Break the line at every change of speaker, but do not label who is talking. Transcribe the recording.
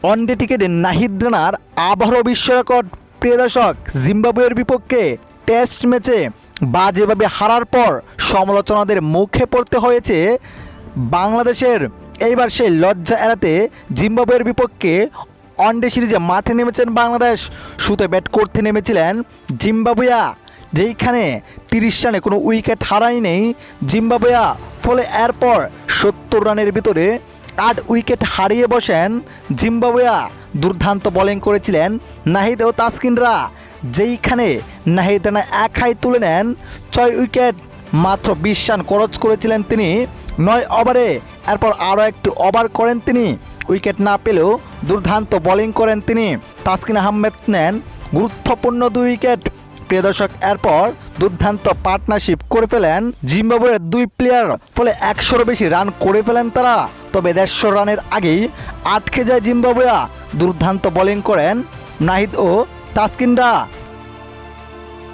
One day টিকেটে Nahid রানার আবারও বিশ্ব record. প্রিয় দর্শক, জিম্বাবুয়ের বিপক্ষে টেস্ট ম্যাচে বাজেভাবে হারার পর সমালোচনাদের মুখে পড়তে হয়েছে বাংলাদেশের। এইবার সেই লজ্জা এড়াতে জিম্বাবুয়ের বিপক্ষে ওয়ানডে সিরিজে মাঠে নেমেছেন বাংলাদেশ। শুতে ব্যাট করতে নেমেছিলেন জিম্বাবুয়া, যেইখানে 30 রানে কোনো উইকেট হারাই নেই জিম্বাবুয়া। ফলে এরপর 70 রানের ভিতরে 8 উইকেট হারিয়ে বসেন জিম্বাবুয়া। দুর্দান্ত বোলিং করেছিলেন নাহিদ ও তাসকিনরা, যেইখানে নাহিদ রানা একাই তুলে নেন 6 উইকেট। মাত্র 20 রান খরচ করেছিলেন তিনি 9 ওভারে। এরপর আরও একটু ওভার করেন তিনি, উইকেট না পেলেও দুর্দান্ত বোলিং করেন তিনি। তাসকিন আহমেদ নেন গুরুত্বপূর্ণ 2 উইকেট। প্রিয় দর্শক, এরপর দুর্দান্ত পার্টনারশিপ করে ফেলেন জিম্বাবুয়ের 2 প্লেয়ার। ফলে 100-এরও বেশি রান করে ফেলেন তারা। তবে 150 রানের আগেই আটকে যায় জিম্বাবুয়া। দুর্দান্ত বোলিং করেন নাহিদ ও তাসকিনরা।